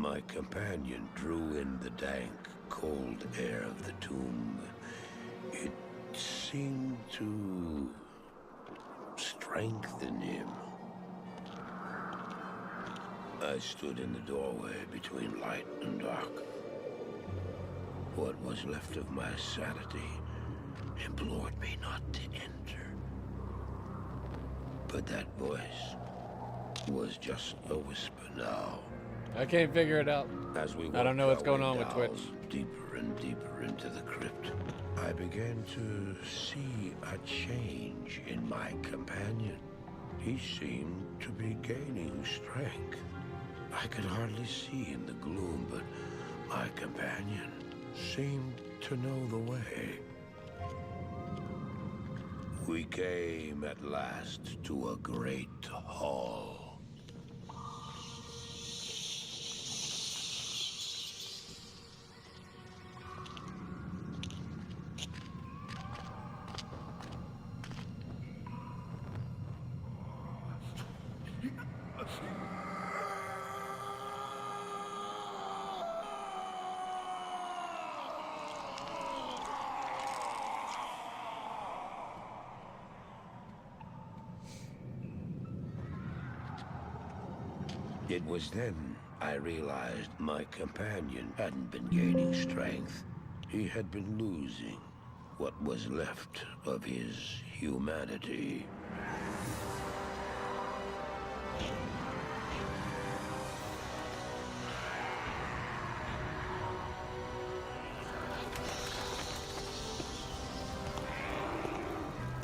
My companion drew in the dank, cold air of the tomb. It seemed to strengthen him. I stood in the doorway between light and dark. What was left of my sanity implored me not to enter. But that voice was just a whisper now. I can't figure it out. As we I don't know what's going on with down, Twitch. Deeper and deeper into the crypt, I began to see a change in my companion. He seemed to be gaining strength. I could hardly see in the gloom, but my companion seemed to know the way. We came at last to a great hall. It was then I realized my companion hadn't been gaining strength. He had been losing what was left of his humanity.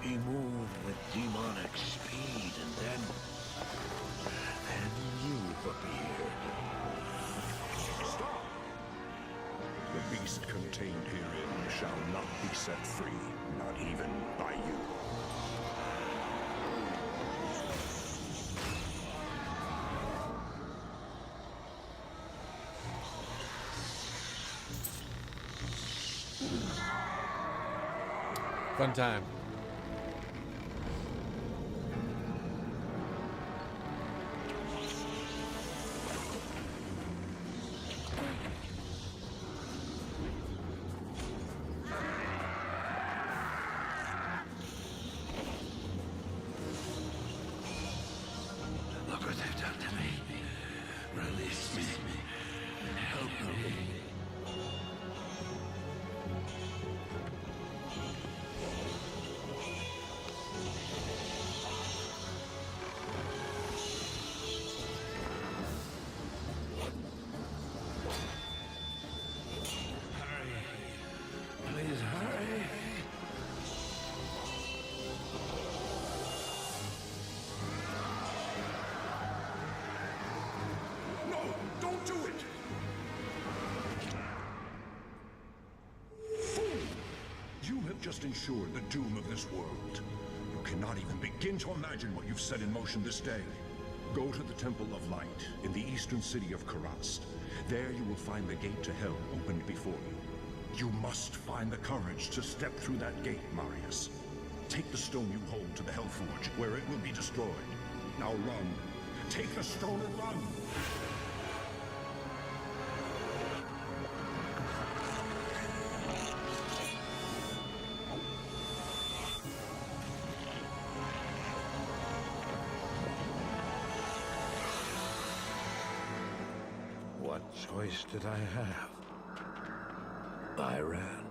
He moved with demonic speed, and then you appeared. Stop! The beast contained herein shall not be set free, not even by you. Fun time. Look what they've done to me. Release me. Help me. Hurry. Please hurry. No! Don't do it! Fool! You have just ensured the doom of this world. You cannot even begin to imagine what you've set in motion this day. Go to the Temple of Light in the eastern city of Karast. There you will find the gate to hell opened before you. You must find the courage to step through that gate, Marius. Take the stone you hold to the Hellforge, where it will be destroyed. Now run. Take the stone and run! What choice did I have? I ran.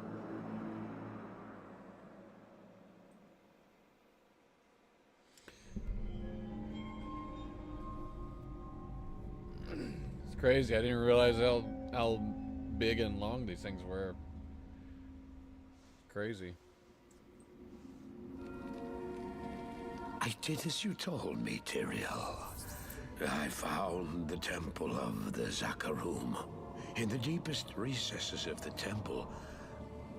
It's crazy. I didn't realize how big and long these things were. Crazy. I did as you told me, Tyrael. I found the temple of the Zakarum. In the deepest recesses of the temple,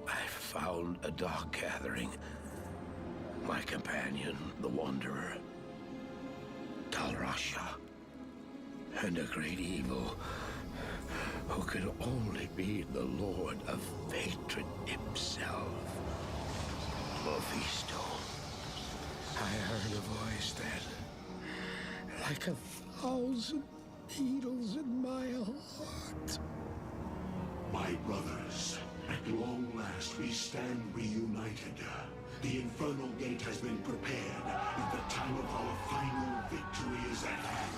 I found a dark gathering. My companion, the Wanderer, Talrasha, and a great evil who could only be the Lord of Hatred himself, Mephisto. I heard a voice then, like 1,000 needles in my heart. My brothers, at long last we stand reunited. The Infernal Gate has been prepared, and the time of our final victory is at hand.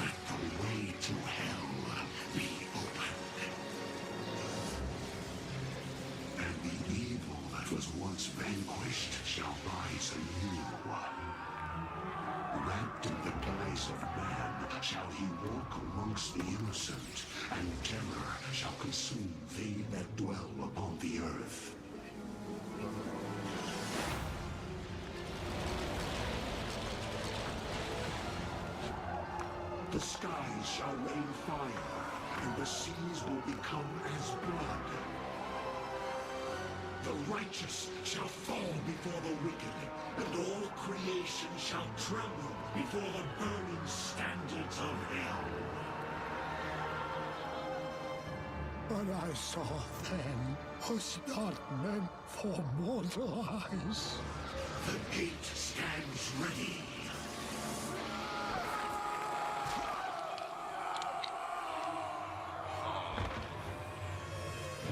Let the way to hell be opened. And the evil that was once vanquished shall rise anew. Wrapped in the guise of man, shall he walk amongst the innocent, and terror shall consume they that dwell upon the earth. The skies shall rain fire, and the seas will become as blood. The righteous shall fall before the wicked, and all creation shall tremble before the burning standards of hell. What I saw then was not meant for mortal eyes. The gate stands ready.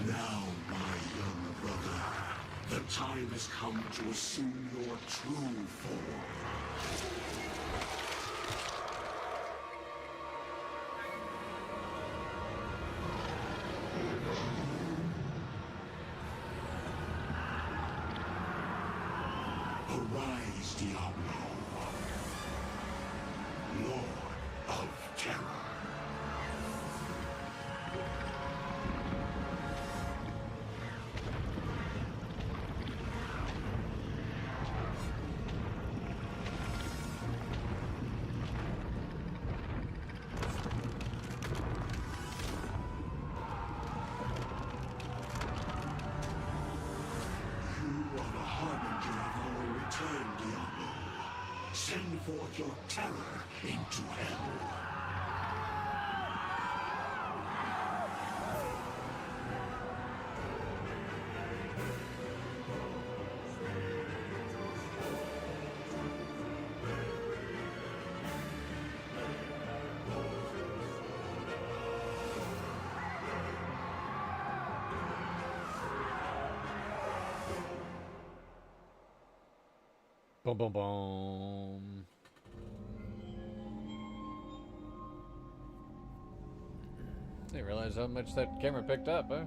Now, my young brother, the time has come to assume your true form. Arise, Diablo, Lord of Terror. Diablo, send forth your terror into hell. Boom, boom, boom. Didn't realize how much that camera picked up, huh?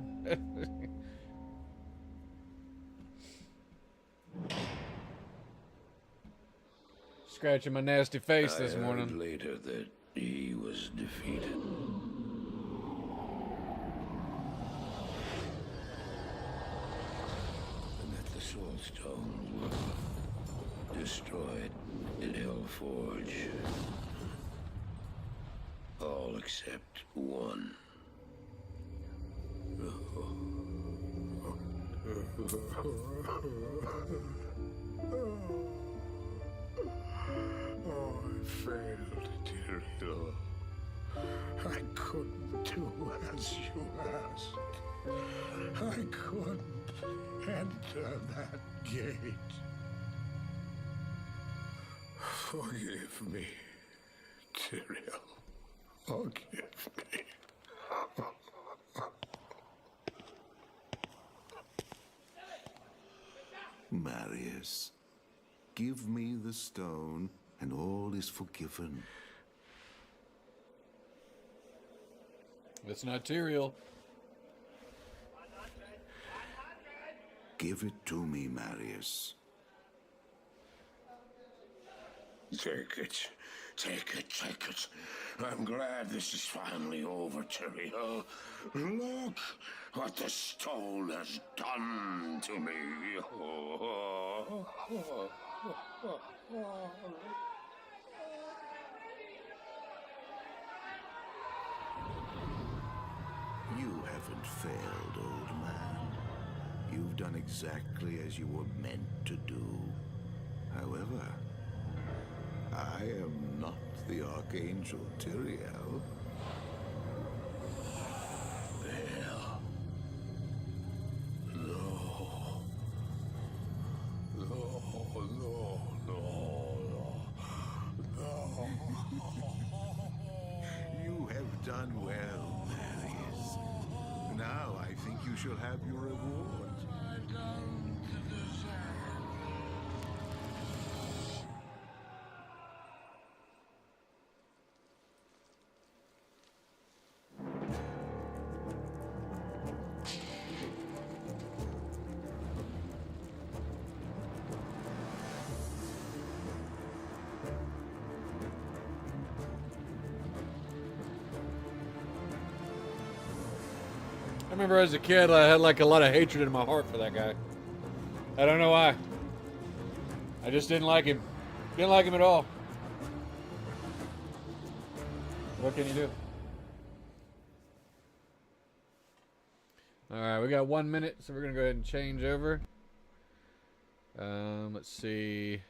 Scratching my nasty face this morning. I heard later that he was defeated. And that the Soul Stones were destroyed in Hellforge. All except one. Oh, I failed, Tyrael. I couldn't do as you asked. I couldn't enter that gate. Forgive me, Tyrael. Forgive me. Marius, give me the stone, and all is forgiven. It's not Tyrael. Give it to me, Marius. Take it. Take it, take it. I'm glad this is finally over, Tyrael. Look what the stone has done to me. You haven't failed, old man. You've done exactly as you were meant to do. However, I am not the Archangel Tyrael. You have done well, Marius. Now You shall have your reward. I remember as a kid, I had like a lot of hatred in my heart for that guy. I don't know why. I just didn't like him. Didn't like him at all. What can you do? Alright, we got 1 minute, so we're going to go ahead and change over. Let's see.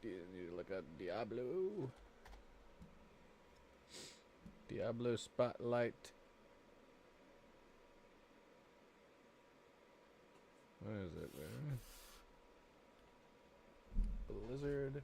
Need to look up Diablo. Diablo Spotlight. What is it, man? Blizzard.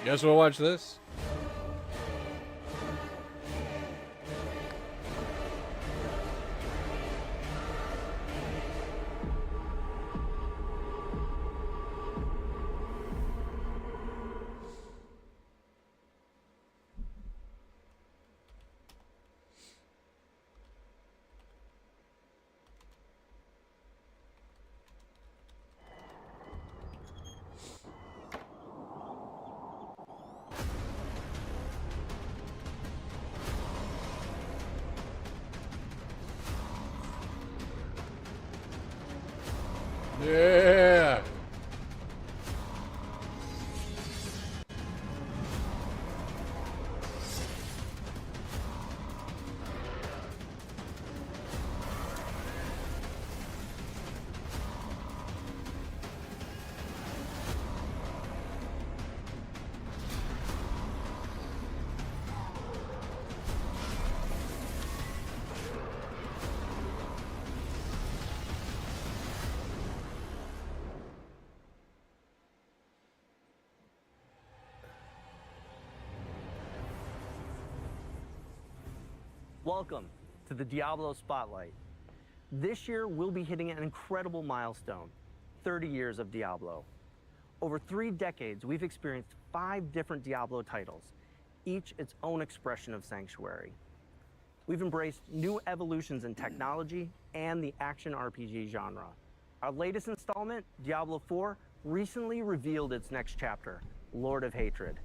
Guess we'll watch this. Yeah. Welcome to the Diablo Spotlight. This year, we'll be hitting an incredible milestone, 30 years of Diablo. Over 3 decades, we've experienced 5 different Diablo titles, each its own expression of sanctuary. We've embraced new evolutions in technology and the action RPG genre. Our latest installment, Diablo4, recently revealed its next chapter, Lord of Hatred.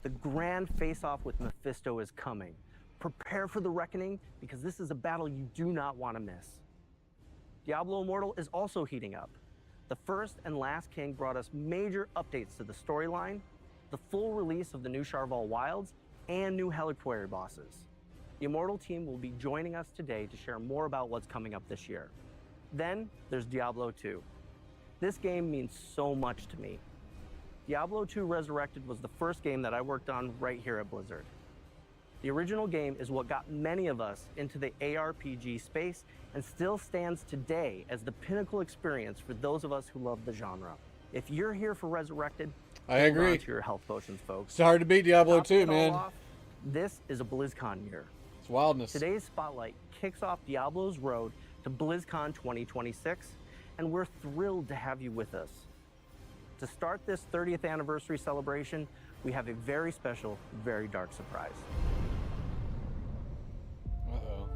The grand face-off with Mephisto is coming. Prepare for the reckoning, because this is a battle you do not want to miss. Diablo Immortal is also heating up. The First and Last King brought us major updates to the storyline, the full release of the new Sharval Wilds, and new Heliquary bosses. The Immortal team will be joining us today to share more about what's coming up this year. Then there's Diablo 2. This game means so much to me. Diablo 2 Resurrected was the first game that I worked on right here at Blizzard. The original game is what got many of us into the ARPG space and still stands today as the pinnacle experience for those of us who love the genre. If you're here for Resurrected, I agree. hold on to your health potions, folks. It's hard to beat Diablo Topping 2, it all man. off, this is a BlizzCon year. It's wildness. Today's Spotlight kicks off Diablo's road to BlizzCon 2026, and we're thrilled to have you with us. To start this 30th anniversary celebration, we have a very special, very dark surprise. Uh-oh.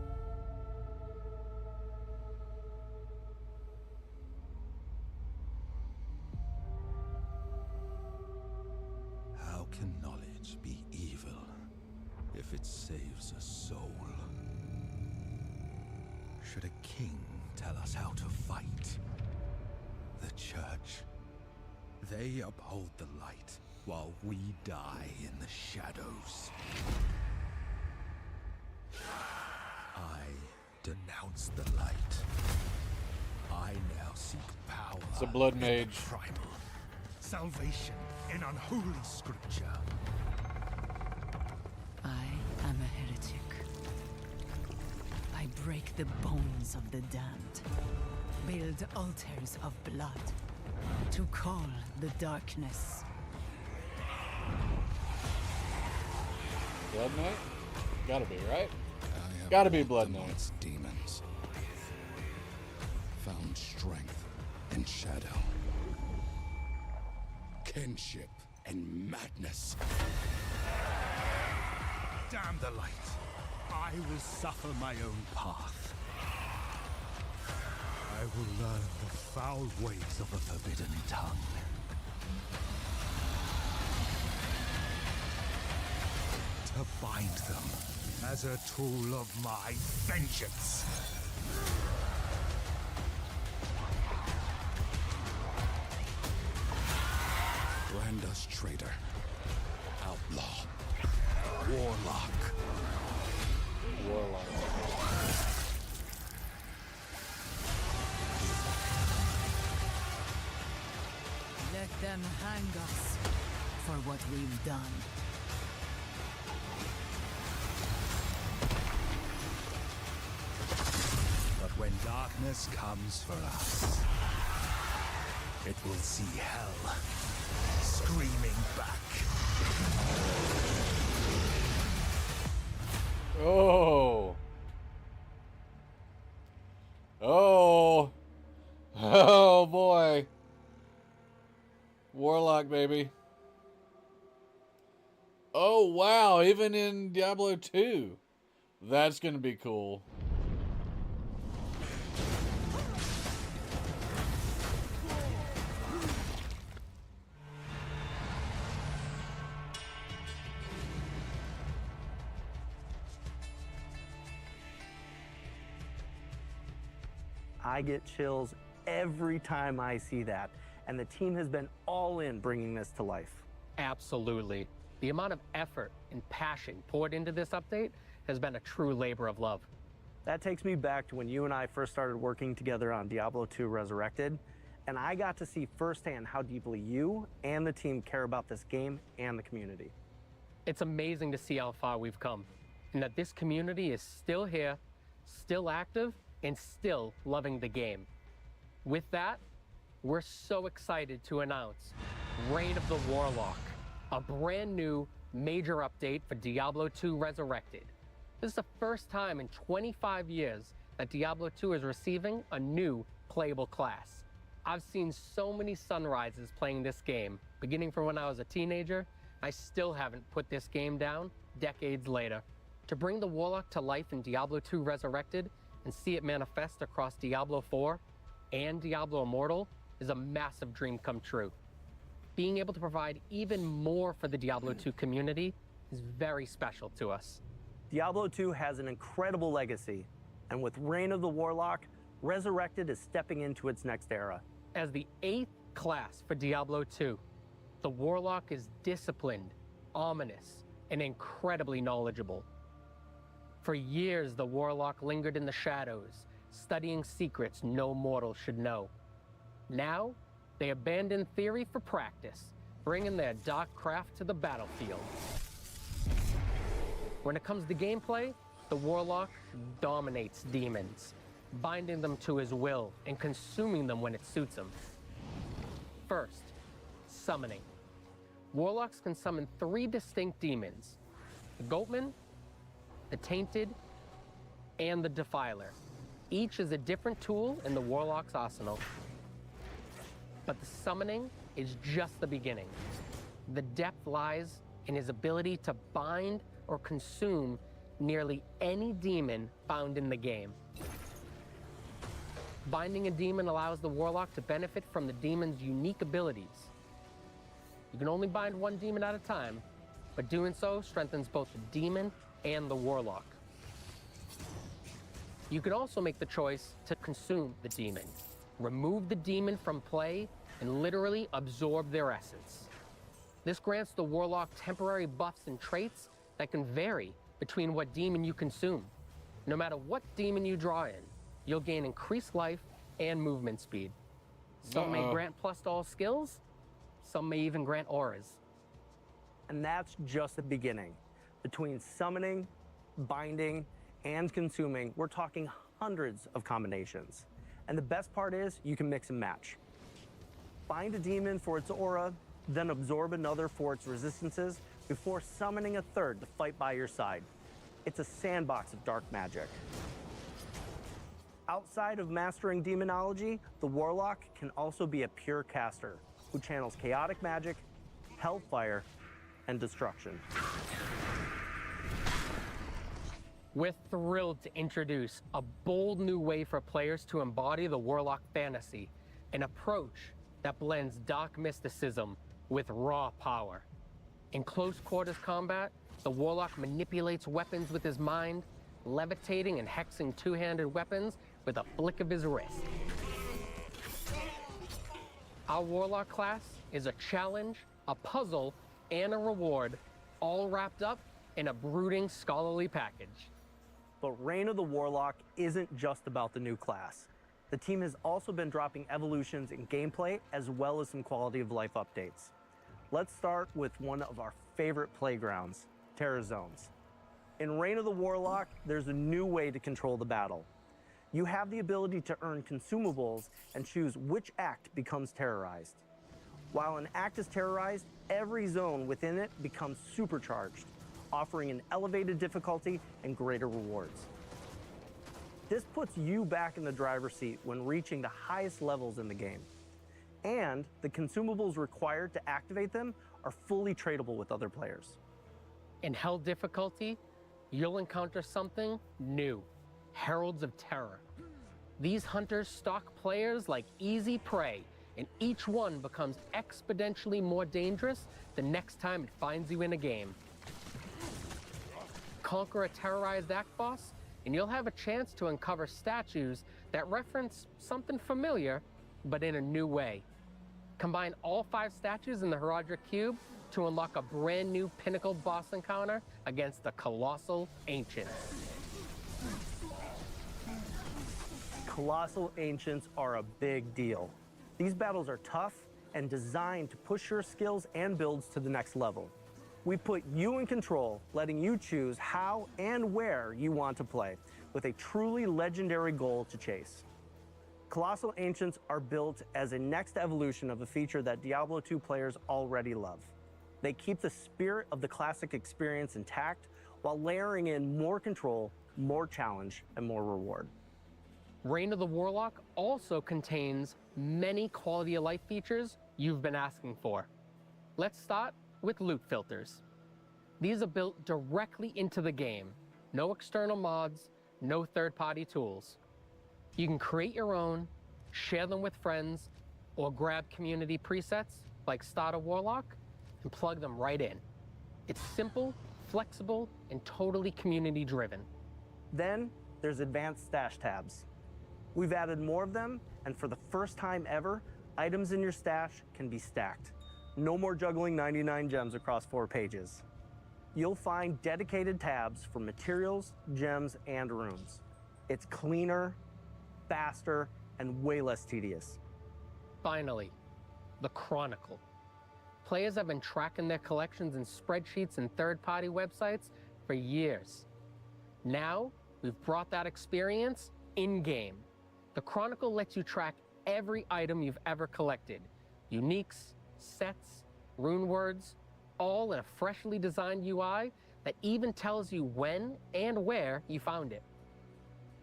How can knowledge be evil if it saves a soul? Should a king tell us how to fight? The church, they uphold the light while we die in the shadows. I denounce the light. I now seek power. It's a blood in mage. the primal, salvation in unholy scripture. I am a heretic. I break the bones of the damned, build altars of blood, to call the darkness. Blood Knight? Gotta be, right? I have Gotta be walked Blood Knight. amongst demons. Found strength in shadow. Kinship and madness. Damn the light. I will suffer my own path. I will learn the foul ways of a forbidden tongue. To bind them as a tool of my vengeance. Branda's traitor, outlaw, warlock. Warlock. Let them hang us for what we've done. But when darkness comes for us, it will see hell screaming back. Oh. Oh. Oh boy. Warlock, baby. Oh wow, even in Diablo 2. That's gonna be cool. I get chills every time I see that, and the team has been all in bringing this to life. Absolutely. The amount of effort and passion poured into this update has been a true labor of love. That takes me back to when you and I first started working together on Diablo 2 Resurrected, and I got to see firsthand how deeply you and the team care about this game and the community. It's amazing to see how far we've come, and that this community is still here, still active, and still loving the game. With that, we're so excited to announce Reign of the Warlock, a brand new major update for Diablo 2 Resurrected. This is the first time in 25 years that Diablo 2 is receiving a new playable class. I've seen so many sunrises playing this game, beginning from when I was a teenager. I still haven't put this game down decades later. To bring the Warlock to life in Diablo 2 Resurrected and see it manifest across Diablo 4 and Diablo Immortal is a massive dream come true. Being able to provide even more for the Diablo 2 community is very special to us. Diablo 2 has an incredible legacy, and with Reign of the Warlock, Resurrected is stepping into its next era. As the 8th class for Diablo 2, the Warlock is disciplined, ominous, and incredibly knowledgeable. For years, the Warlock lingered in the shadows, studying secrets no mortal should know. Now, they abandon theory for practice, bringing their dark craft to the battlefield. When it comes to gameplay, the Warlock dominates demons, binding them to his will and consuming them when it suits him. First, summoning. Warlocks can summon 3 distinct demons: the Goatman, the Tainted, and the Defiler. Each is a different tool in the Warlock's arsenal. But the summoning is just the beginning. The depth lies in his ability to bind or consume nearly any demon found in the game. Binding a demon allows the Warlock to benefit from the demon's unique abilities. You can only bind one demon at a time, but doing so strengthens both the demon and the Warlock. You can also make the choice to consume the demon, remove the demon from play, and literally absorb their essence. This grants the Warlock temporary buffs and traits that can vary between what demon you consume. No matter what demon you draw in, you'll gain increased life and movement speed. Some may grant plus to all skills, some may even grant auras. And that's just the beginning. Between summoning, binding, and consuming, we're talking hundreds of combinations. And the best part is you can mix and match. Bind a demon for its aura, then absorb another for its resistances before summoning a third to fight by your side. It's a sandbox of dark magic. Outside of mastering demonology, the Warlock can also be a pure caster who channels chaotic magic, hellfire, and destruction. We're thrilled to introduce a bold new way for players to embody the Warlock fantasy, an approach that blends dark mysticism with raw power. In close quarters combat, the Warlock manipulates weapons with his mind, levitating and hexing two-handed weapons with a flick of his wrist. Our Warlock class is a challenge, a puzzle, and a reward, all wrapped up in a brooding scholarly package. But Reign of the Warlock isn't just about the new class. The team has also been dropping evolutions in gameplay as well as some quality of life updates. Let's start with one of our favorite playgrounds, Terror Zones. In Reign of the Warlock, there's a new way to control the battle. You have the ability to earn consumables and choose which act becomes terrorized. While an act is terrorized, every zone within it becomes supercharged, offering an elevated difficulty and greater rewards. This puts you back in the driver's seat when reaching the highest levels in the game. And the consumables required to activate them are fully tradable with other players. In Hell difficulty, you'll encounter something new, Heralds of Terror. These hunters stalk players like easy prey, and each one becomes exponentially more dangerous the next time it finds you in a game. Conquer a terrorized act boss, and you'll have a chance to uncover statues that reference something familiar, but in a new way. Combine all 5 statues in the Herodric Cube to unlock a brand new pinnacle boss encounter against the Colossal Ancients. Colossal Ancients are a big deal. These battles are tough and designed to push your skills and builds to the next level. We put you in control, letting you choose how and where you want to play, with a truly legendary goal to chase. Colossal Ancients are built as a next evolution of a feature that Diablo 2 players already love. They keep the spirit of the classic experience intact while layering in more control, more challenge, and more reward. Reign of the Warlock also contains many quality of life features you've been asking for. Let's start with loot filters. These are built directly into the game. No external mods, no third-party tools. You can create your own, share them with friends, or grab community presets like Starter Warlock and plug them right in. It's simple, flexible, and totally community-driven. Then there's advanced stash tabs. We've added more of them, and for the first time ever, items in your stash can be stacked. No more juggling 99 gems across 4 pages. You'll find dedicated tabs for materials, gems, and runes. It's cleaner, faster, and way less tedious. Finally, the Chronicle. Players have been tracking their collections in spreadsheets and third-party websites for years. Now, we've brought that experience in-game. The Chronicle lets you track every item you've ever collected. Uniques, sets, rune words, all in a freshly designed UI that even tells you when and where you found it.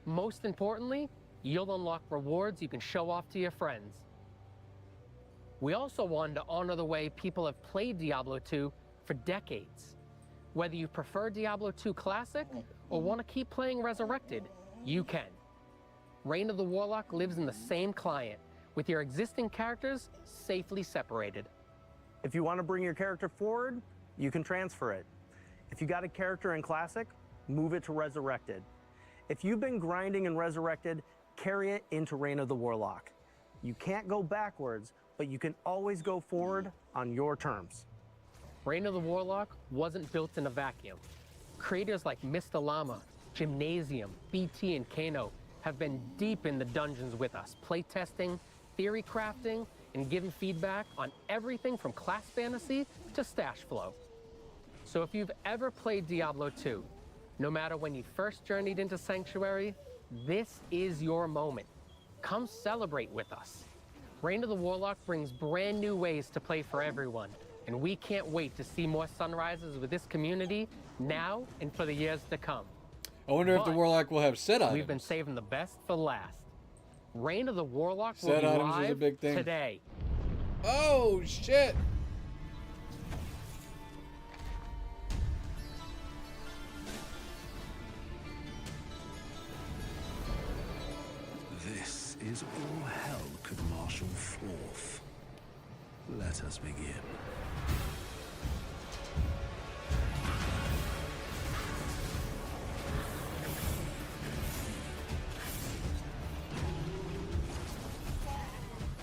Most importantly, you'll unlock rewards you can show off to your friends. We also wanted to honor the way people have played Diablo 2 for decades. Whether you prefer Diablo 2 Classic or want to keep playing Resurrected, you can. Reign of the Warlock lives in the same client, with your existing characters safely separated. If you want to bring your character forward, you can transfer it. If you got a character in Classic, move it to Resurrected. If you've been grinding in Resurrected, carry it into Reign of the Warlock. You can't go backwards, but you can always go forward on your terms. Reign of the Warlock wasn't built in a vacuum. Creators like Mr. Llama, Gymnasium, BT, and Kano have been deep in the dungeons with us, playtesting, theory crafting, and giving feedback on everything from class fantasy to stash flow. So if you've ever played Diablo 2, no matter when you first journeyed into Sanctuary, this is your moment. Come celebrate with us. Reign of the Warlock brings brand new ways to play for everyone, and we can't wait to see more sunrises with this community now and for the years to come. I wonder if the But Warlock will have set items. we've been saving the best for last. Reign of the Warlock will Set be items is a live big thing. today. Oh, shit. This is all hell could marshal forth. Let us begin.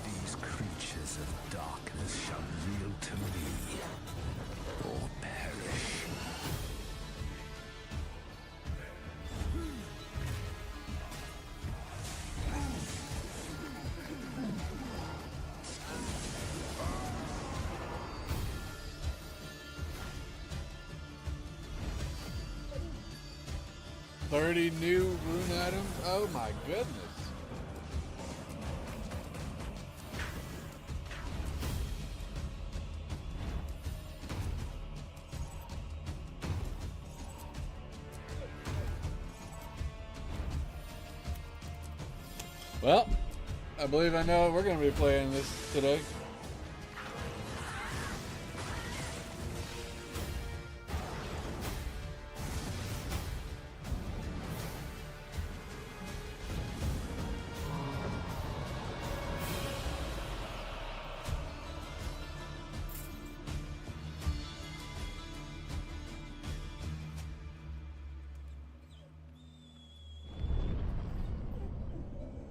These creatures of darkness shall yield to me, or perish. $30 new rune items? Oh my goodness. Well, I believe I know we're going to be playing this today.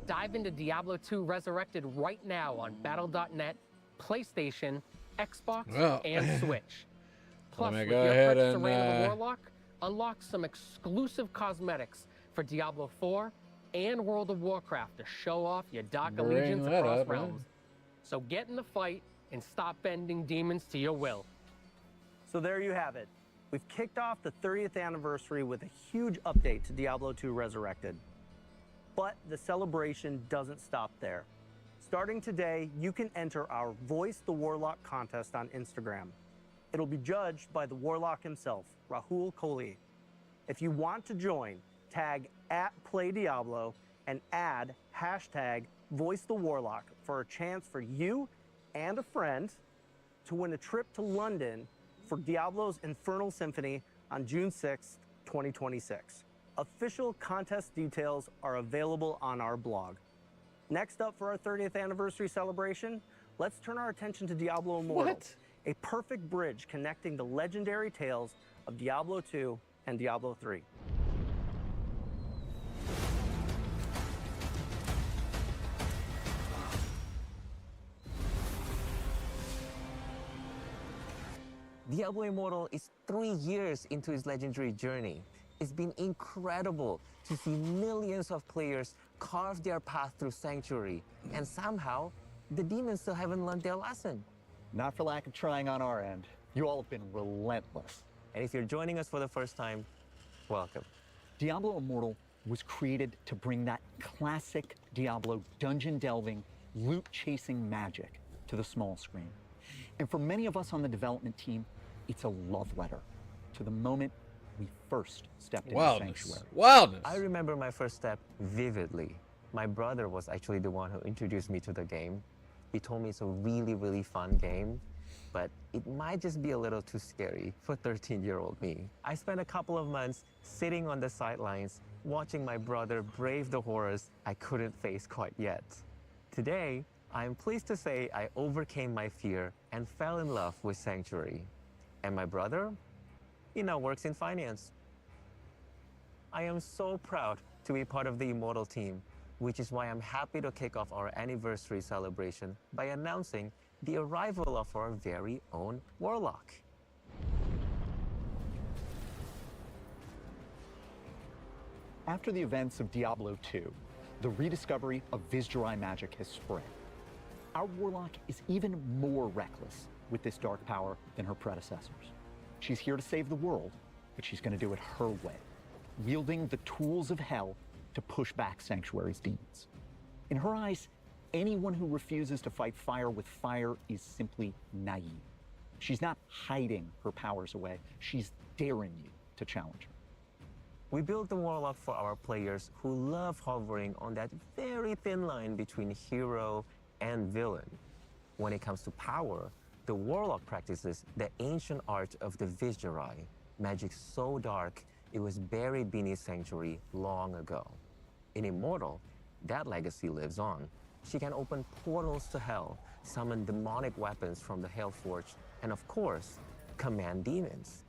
Dive into Diablo 2 Resurrected right now on Battle.net, PlayStation, Xbox, Well, and Switch. Plus, me with go your ahead purchase of and, Reign of the Warlock, unlock some exclusive cosmetics for Diablo 4 and World of Warcraft to show off your dark Bring allegiance that across up, man. realms. So get in the fight and stop bending demons to your will. So there you have it. We've kicked off the 30th anniversary with a huge update to Diablo 2 Resurrected. But the celebration doesn't stop there. Starting today, you can enter our Voice the Warlock contest on Instagram. It'll be judged by the Warlock himself, Rahul Kohli. If you want to join, tag @PlayDiablo and add #VoiceTheWarlock for a chance for you and a friend to win a trip to London for Diablo's Infernal Symphony on June 6th, 2026. Official contest details are available on our blog. Next up for our 30th anniversary celebration, let's turn our attention to Diablo Immortal, a perfect bridge connecting the legendary tales of Diablo 2 and Diablo 3. Diablo Immortal is 3 years into its legendary journey. It's been incredible to see millions of players carve their path through Sanctuary, and somehow, the demons still haven't learned their lesson. Not for lack of trying on our end. You all have been relentless. And if you're joining us for the first time, welcome. Diablo Immortal was created to bring that classic Diablo dungeon-delving, loot-chasing magic to the small screen. And for many of us on the development team, it's a love letter to the moment we first stepped into Sanctuary. Wildness. I remember my first step vividly. My brother was actually the one who introduced me to the game. He told me it's a really, really fun game, but it might just be a little too scary for 13-year-old me. I spent a couple of months sitting on the sidelines, watching my brother brave the horrors I couldn't face quite yet. Today, I am pleased to say I overcame my fear and fell in love with Sanctuary. And my brother, he now works in finance. I am so proud to be part of the Immortal team, which is why I'm happy to kick off our anniversary celebration by announcing the arrival of our very own Warlock. After the events of Diablo 2, the rediscovery of Vizjurai magic has spread. Our Warlock is even more reckless with this dark power than her predecessors. She's here to save the world, but she's going to do it her way, wielding the tools of hell to push back Sanctuary's demons. In her eyes, anyone who refuses to fight fire with fire is simply naive. She's not hiding her powers away. She's daring you to challenge her. We built the Warlock for our players who love hovering on that very thin line between hero and villain. When it comes to power, the Warlock practices the ancient art of the Vizirai, magic so dark it was buried beneath Sanctuary long ago. In Immortal, that legacy lives on. She can open portals to hell, summon demonic weapons from the Hellforge, and of course, command demons.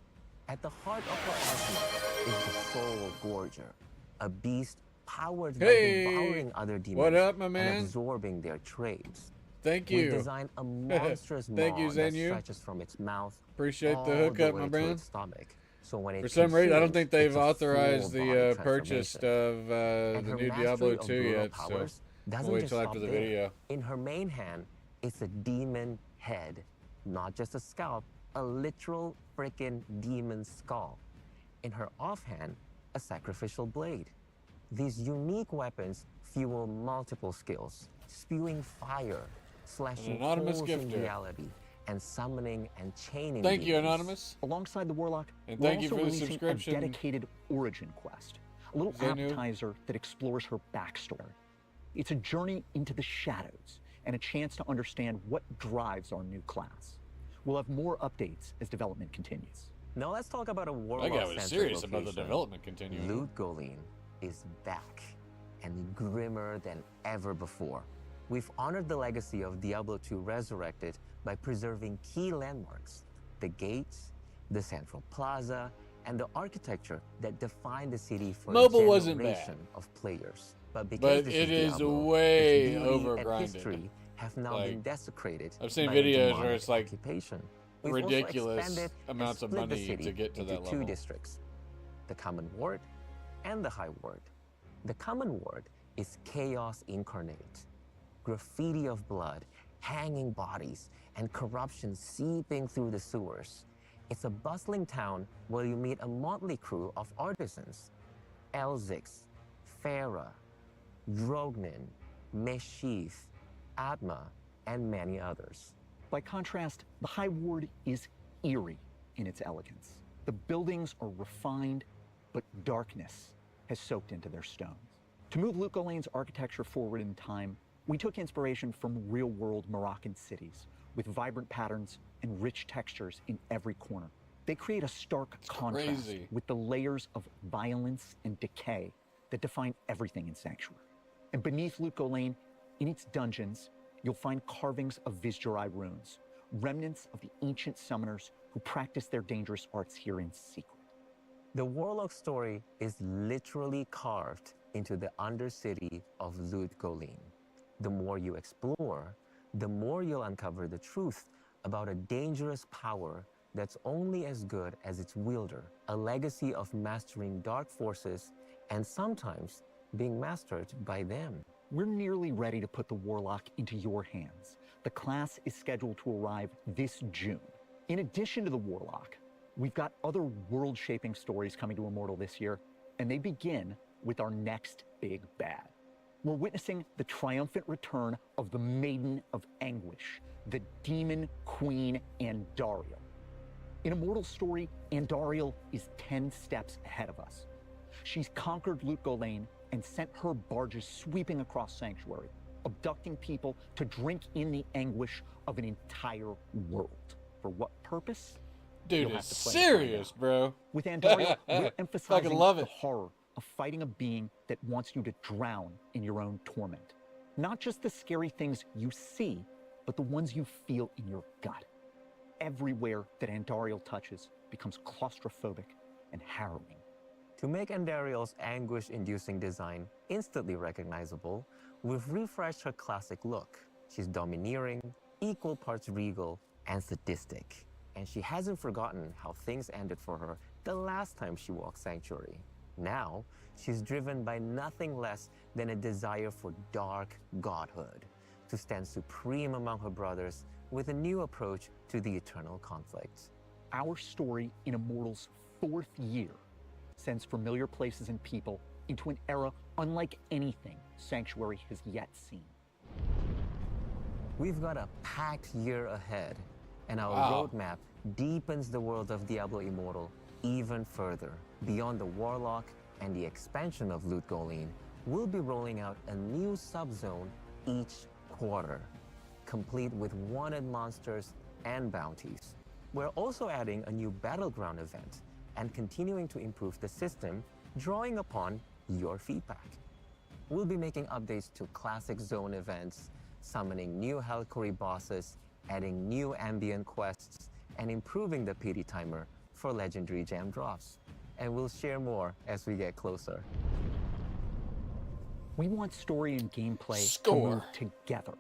At the heart of her arsenal is the Soul Gorger, a beast powered by devouring other demons what up, my and man? absorbing their trades. Thank We you. designed a monstrous Thank you, maw that Zenu. stretches from its mouth Appreciate all the hookup, way my to man. its stomach. So when it For some reason, I don't consumes, think they've it's a authorized full-body the purchase transformation. of And the her new mastery Diablo of 2 brutal yet, powers so doesn't we'll wait just till stop after the there. video. In her main hand, it's a demon head, not just a scalp, a literal freaking demon skull. In her offhand, a sacrificial blade. These unique weapons fuel multiple skills, spewing fire, slashing anonymous holes in gifter. reality, and summoning and chaining Thank you, demons. Anonymous. Alongside the Warlock, And we're thank you also for the releasing subscription. a dedicated origin quest, a little Zenu. appetizer that explores her backstory. It's a journey into the shadows and a chance to understand what drives our new class. We'll have more updates as development continues. Now let's talk about a That Warlock guy was serious about the development continuing. Loot Golem is back and grimmer than ever before. We've honored the legacy of Diablo 2 Resurrected by preserving key landmarks, the gates, the central plaza, and the architecture that defined the city for Mobile a wasn't generation bad. of players. But because But this it is Diablo, way its beauty and overgrinded. history have now Like, been desecrated I've seen by a videos where demonic it's like occupation. We've also ridiculous expanded and amounts of split the money city to get to into that two level. districts, the Common Ward and the High Ward. The Common Ward is chaos incarnate. Graffiti of blood, hanging bodies, and corruption seeping through the sewers. It's a bustling town where you meet a motley crew of artisans. Elzix, Farah, Drognin, Meshith, Atma, and many others. By contrast, the High Ward is eerie in its elegance. The buildings are refined, but darkness has soaked into their stones. To move Loot Golane's architecture forward in time, we took inspiration from real-world Moroccan cities with vibrant patterns and rich textures in every corner. They create a stark contrast crazy. with the layers of violence and decay that define everything in Sanctuary. And beneath Loot Golane, in its dungeons, you'll find carvings of Vizjerai runes, remnants of the ancient summoners who practiced their dangerous arts here in secret. The Warlock story is literally carved into the undercity of Loot Golane. The more you explore, the more you'll uncover the truth about a dangerous power that's only as good as its wielder, a legacy of mastering dark forces and sometimes being mastered by them. We're nearly ready to put the Warlock into your hands. The class is scheduled to arrive this June. In addition to the Warlock, we've got other world-shaping stories coming to Immortal this year, and they begin with our next big bad. We're witnessing the triumphant return of the Maiden of Anguish, the Demon Queen Andariel. In Immortal's story, Andariel is 10 steps ahead of us. She's conquered Loot Golane and sent her barges sweeping across Sanctuary, abducting people to drink in the anguish of an entire world. For what purpose? Dude, You'll have it's to play to find serious, out. bro. With Andariel, we're emphasizing Fucking love the it. horror of fighting a being that wants you to drown in your own torment. Not just the scary things you see, but the ones you feel in your gut. Everywhere that Andariel touches becomes claustrophobic and harrowing. To make Andariel's anguish-inducing design instantly recognizable, we've refreshed her classic look. She's domineering, equal parts regal, and sadistic. And she hasn't forgotten how things ended for her the last time she walked Sanctuary. Now, she's driven by nothing less than a desire for dark godhood, to stand supreme among her brothers with a new approach to the eternal conflict. Our story in Immortal's 4th year sends familiar places and people into an era unlike anything Sanctuary has yet seen. We've got a packed year ahead, and our roadmap deepens the world of Diablo Immortal even further. Beyond the Warlock and the expansion of Loot Golem, we'll be rolling out a new subzone each quarter, complete with wanted monsters and bounties. We're also adding a new Battleground event and continuing to improve the system, drawing upon your feedback. We'll be making updates to classic zone events, summoning new Helcori bosses, adding new ambient quests, and improving the PD timer for legendary gem drops. And we'll share more as we get closer. We want story and gameplay to move together,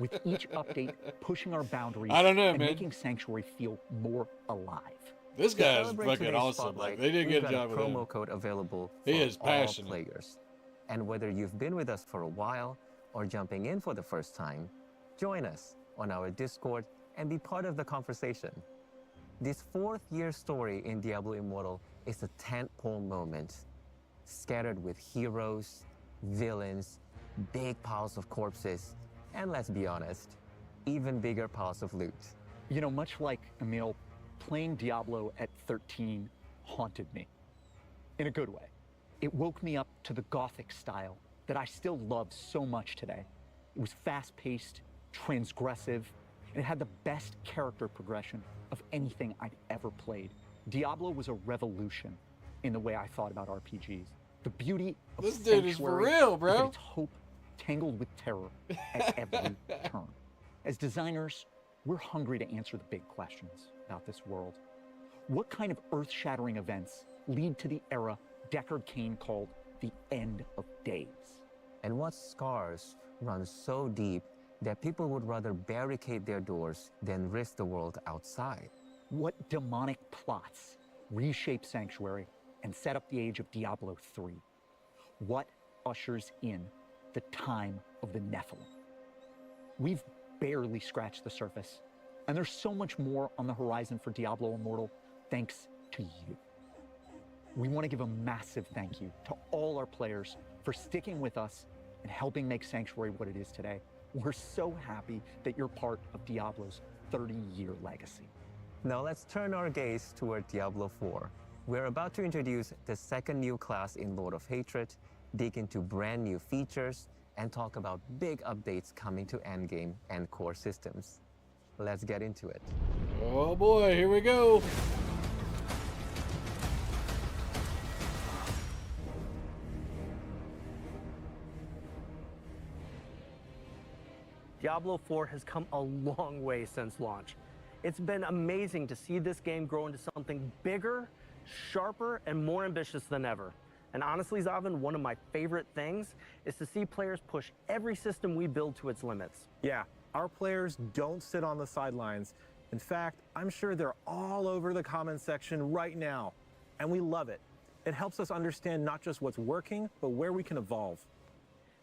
with each update pushing our boundaries and making Sanctuary feel more alive. This guy is fucking awesome. Like, they did a good job with him. Promo code available for all players. And whether you've been with us for a while or jumping in for the first time, join us on our Discord and be part of the conversation. This 4th year story in Diablo Immortal is a tentpole moment, scattered with heroes, villains, big piles of corpses, and let's be honest, even bigger piles of loot. You know, much like Emil, playing Diablo at 13 haunted me, in a good way. It woke me up to the Gothic style that I still love so much today. It was fast-paced, transgressive, and it had the best character progression of anything I'd ever played. Diablo was a revolution in the way I thought about RPGs. The beauty of this dude is for real, bro. Is that it's hope tangled with terror at every turn. As designers, we're hungry to answer the big questions about this world. What kind of earth-shattering events lead to the era Deckard Cain called the end of days? And what scars run so deep that people would rather barricade their doors than risk the world outside? What demonic plots reshape Sanctuary and set up the age of Diablo 3? What ushers in the time of the Nephilim? We've barely scratched the surface, and there's so much more on the horizon for Diablo Immortal thanks to you. We want to give a massive thank you to all our players for sticking with us and helping make Sanctuary what it is today. We're so happy that you're part of Diablo's 30-year legacy. Now let's turn our gaze toward Diablo 4. We're about to introduce the second new class in Lord of Hatred, dig into brand new features, and talk about big updates coming to endgame and core systems. Let's get into it. Oh boy, here we go. Diablo 4 has come a long way since launch. It's been amazing to see this game grow into something bigger, sharper, and more ambitious than ever. And honestly, Zavin, one of my favorite things is to see players push every system we build to its limits. Yeah, our players don't sit on the sidelines. In fact, I'm sure they're all over the comments section right now, and we love it. It helps us understand not just what's working, but where we can evolve.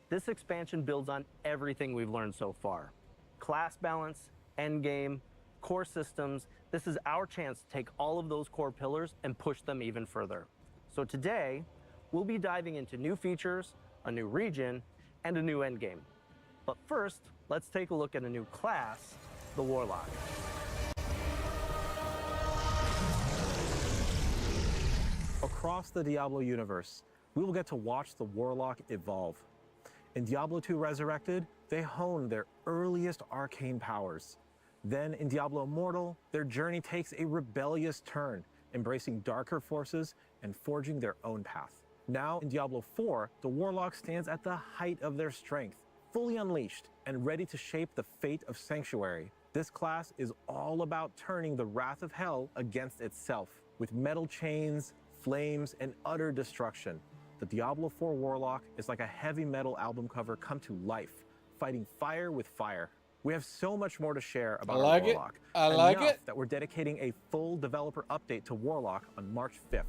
This expansion builds on everything we've learned so far. Class balance, endgame, core systems. This is our chance to take all of those core pillars and push them even further. So today, we'll be diving into new features, a new region, and a new endgame. But first, let's take a look at a new class, the Warlock. Across the Diablo universe, we will get to watch the Warlock evolve. In Diablo 2 Resurrected, they honed their earliest arcane powers. Then in Diablo Immortal, their journey takes a rebellious turn, embracing darker forces and forging their own path. Now in Diablo 4, the Warlock stands at the height of their strength, fully unleashed and ready to shape the fate of Sanctuary. This class is all about turning the wrath of hell against itself, with metal chains, flames, and utter destruction. The Diablo 4 Warlock is like a heavy metal album cover come to life, fighting fire with fire. We have so much more to share about our Warlock. I like it. That we're dedicating a full developer update to Warlock on March 5th.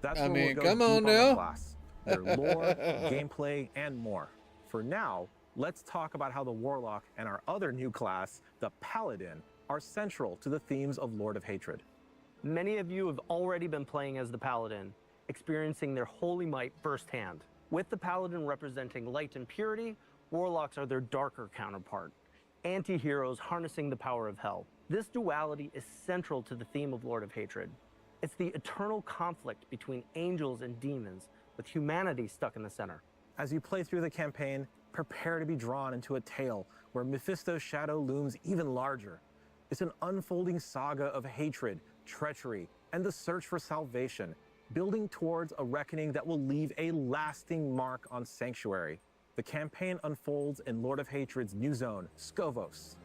That's I where mean, we'll go come deep on on now. the class, their lore, gameplay, and more. For now, let's talk about how the Warlock and our other new class, the Paladin, are central to the themes of Lord of Hatred. Many of you have already been playing as the Paladin, experiencing their holy might firsthand. With the Paladin representing light and purity, Warlocks are their darker counterpart, anti-heroes harnessing the power of hell. This duality is central to the theme of Lord of Hatred. It's the eternal conflict between angels and demons, with humanity stuck in the center. As you play through the campaign, prepare to be drawn into a tale where Mephisto's shadow looms even larger. It's an unfolding saga of hatred, treachery, and the search for salvation, building towards a reckoning that will leave a lasting mark on Sanctuary. The campaign unfolds in Lord of Hatred's new zone, Skovos.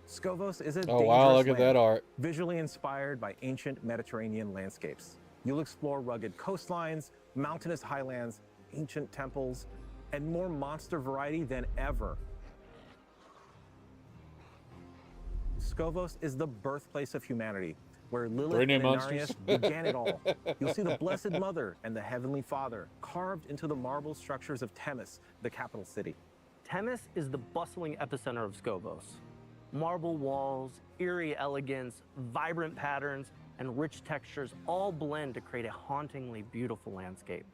Skovos is a Oh wow, look at land, that art. visually inspired by ancient Mediterranean landscapes. You'll explore rugged coastlines, mountainous highlands, ancient temples, and more monster variety than ever. Skovos is the birthplace of humanity, where Lilith and Inarius began it all. You'll see the Blessed Mother and the Heavenly Father carved into the marble structures of Themis, the capital city. Themis is the bustling epicenter of Skovos. Marble walls, eerie elegance, vibrant patterns, and rich textures all blend to create a hauntingly beautiful landscape.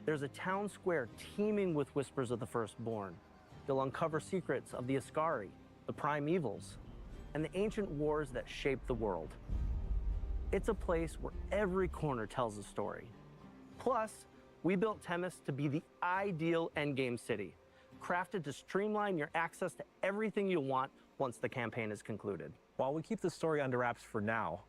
There's a town square teeming with whispers of the firstborn. You'll uncover secrets of the Ascari, the primevals, and the ancient wars that shaped the world. It's a place where every corner tells a story. Plus, we built Themis to be the ideal endgame city, crafted to streamline your access to everything you'll want once the campaign is concluded. While we keep the story under wraps for now,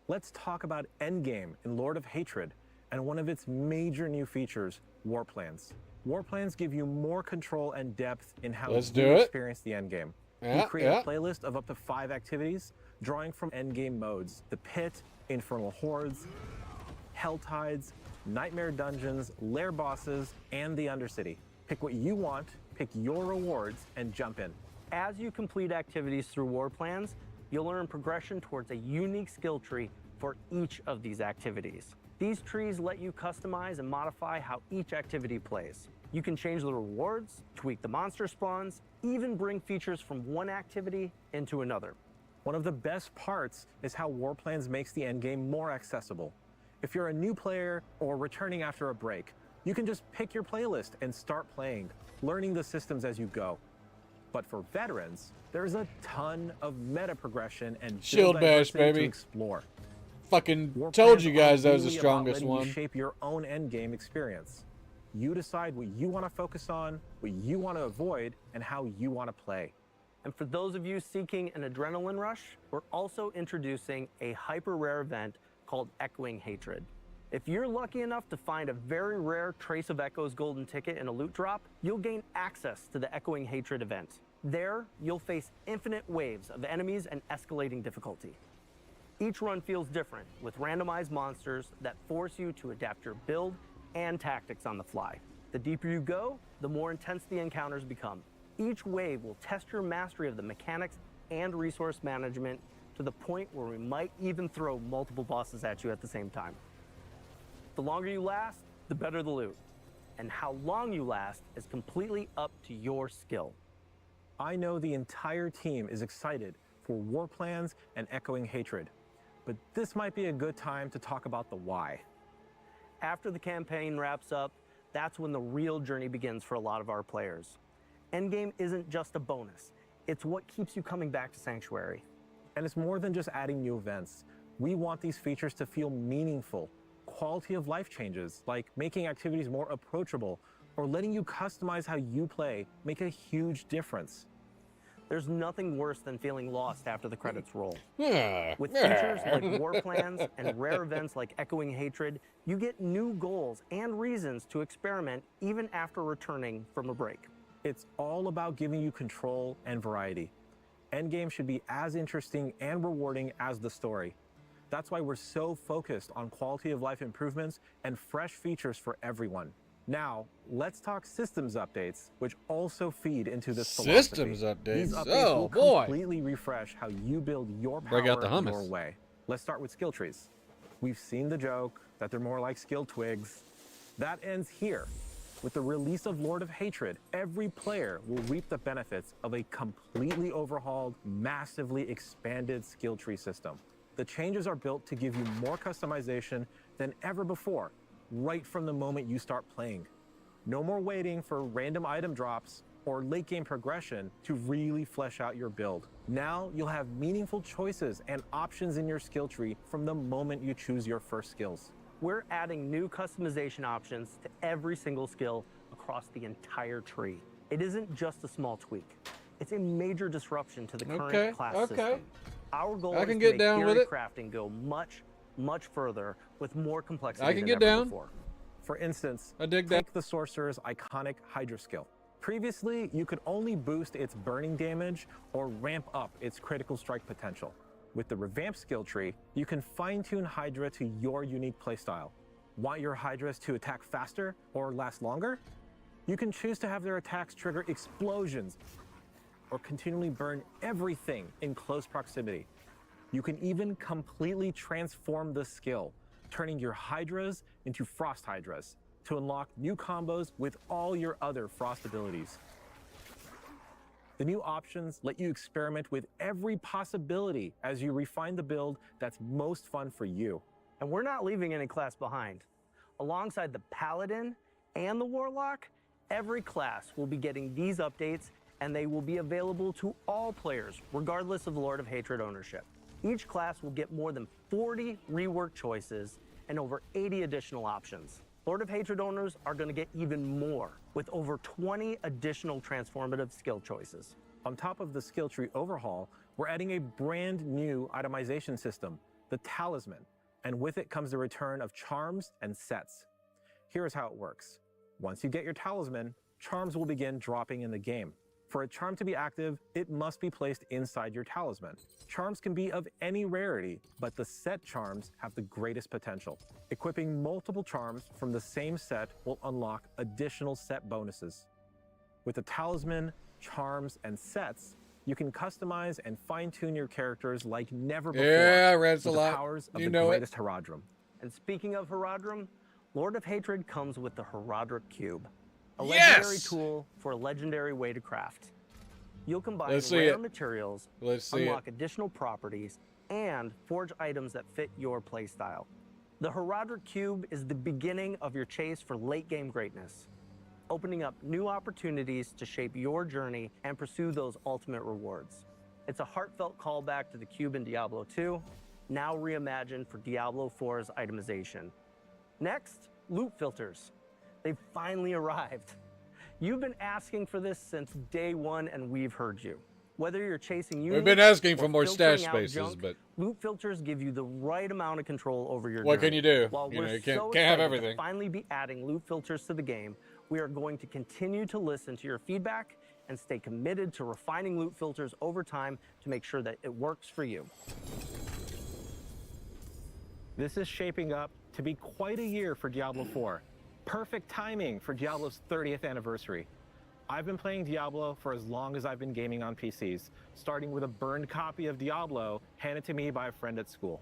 let's talk about Endgame in Lord of Hatred and one of its major new features, War Plans. War Plans give you more control and depth in how you experience the endgame. You create a playlist of up to 5 activities, drawing from endgame modes: the Pit, Infernal Hordes, Hell Tides, Nightmare Dungeons, Lair Bosses, and the Undercity. Pick what you want, pick your rewards, and jump in. As you complete activities through War Plans, you'll earn progression towards a unique skill tree for each of these activities. These trees let you customize and modify how each activity plays. You can change the rewards, tweak the monster spawns, even bring features from one activity into another. One of the best parts is how War Plans makes the endgame more accessible. If you're a new player or returning after a break, you can just pick your playlist and start playing, learning the systems as you go. But for veterans, there's a ton of meta progression and shield bash, baby, to explore. Fucking told you guys that was the strongest one. You shape your own endgame experience. You decide what you want to focus on, what you want to avoid, and how you want to play. And for those of you seeking an adrenaline rush, we're also introducing a hyper rare event called Echoing Hatred. If you're lucky enough to find a very rare Trace of Echoes golden ticket in a loot drop, you'll gain access to the Echoing Hatred event. There, you'll face infinite waves of enemies and escalating difficulty. Each run feels different, with randomized monsters that force you to adapt your build and tactics on the fly. The deeper you go, the more intense the encounters become. Each wave will test your mastery of the mechanics and resource management to the point where we might even throw multiple bosses at you at the same time. The longer you last, the better the loot. And how long you last is completely up to your skill. I know the entire team is excited for War Plans and Echoing Hatred, but this might be a good time to talk about the why. After the campaign wraps up, that's when the real journey begins for a lot of our players. Endgame isn't just a bonus, it's what keeps you coming back to Sanctuary. And it's more than just adding new events. We want these features to feel meaningful. Quality of life changes, like making activities more approachable or letting you customize how you play, make a huge difference. There's nothing worse than feeling lost after the credits roll. With features like War Plans and rare events like Echoing Hatred, you get new goals and reasons to experiment even after returning from a break. It's all about giving you control and variety. Endgame should be as interesting and rewarding as the story. That's why we're so focused on quality of life improvements and fresh features for everyone. Now, let's talk systems updates, which also feed into this philosophy. Systems updates? These updates Oh, will boy. completely refresh how you build your Break power out the hummus. your way. Let's start with skill trees. We've seen the joke that they're more like skill twigs. That ends here. With the release of Lord of Hatred, every player will reap the benefits of a completely overhauled, massively expanded skill tree system. The changes are built to give you more customization than ever before, right from the moment you start playing. No more waiting for random item drops or late game progression to really flesh out your build. Now you'll have meaningful choices and options in your skill tree from the moment you choose your first skills. We're adding new customization options to every single skill across the entire tree. It isn't just a small tweak. It's a major disruption to the current class system. Our goal is to make theory crafting go much, much further with more complexity than ever before. For instance, take the Sorcerer's iconic Hydra skill. Previously, you could only boost its burning damage or ramp up its critical strike potential. With the revamped skill tree, you can fine-tune Hydra to your unique playstyle. Want your Hydras to attack faster or last longer? You can choose to have their attacks trigger explosions or continually burn everything in close proximity. You can even completely transform the skill, turning your Hydras into Frost Hydras to unlock new combos with all your other Frost abilities. The new options let you experiment with every possibility as you refine the build that's most fun for you. And we're not leaving any class behind. Alongside the Paladin and the Warlock, every class will be getting these updates, and they will be available to all players, regardless of Lord of Hatred ownership. Each class will get more than 40 rework choices and over 80 additional options. Lord of Hatred owners are going to get even more, with over 20 additional transformative skill choices. On top of the skill tree overhaul, we're adding a brand new itemization system, the Talisman, and with it comes the return of charms and sets. Here's how it works. Once you get your Talisman, charms will begin dropping in the game. For a charm to be active, it must be placed inside your Talisman. Charms can be of any rarity, but the set charms have the greatest potential. Equipping multiple charms from the same set will unlock additional set bonuses. With the Talisman, charms, and sets, you can customize and fine-tune your characters like never before. Yeah, with the powers of the greatest Herodrum. And speaking of Herodrum, Lord of Hatred comes with the Herodric Cube. A legendary tool for a legendary way to craft. You'll combine rare materials, unlock additional properties, and forge items that fit your playstyle. The Herodric Cube is the beginning of your chase for late-game greatness, opening up new opportunities to shape your journey and pursue those ultimate rewards. It's a heartfelt callback to the Cube in Diablo 2, now reimagined for Diablo 4's itemization. Next, loot filters. They've finally arrived. You've been asking for this since day one, and we've heard you. Whether you're chasing units, we've been asking for more stash spaces, but loot filters give you the right amount of control over your what journey. can you do? While You know, we're you can't so have excited everything. to finally be adding loot filters to the game, we are going to continue to listen to your feedback and stay committed to refining loot filters over time to make sure that it works for you. This is shaping up to be quite a year for Diablo 4. Perfect timing for Diablo's 30th anniversary. I've been playing Diablo for as long as I've been gaming on PCs, starting with a burned copy of Diablo handed to me by a friend at school.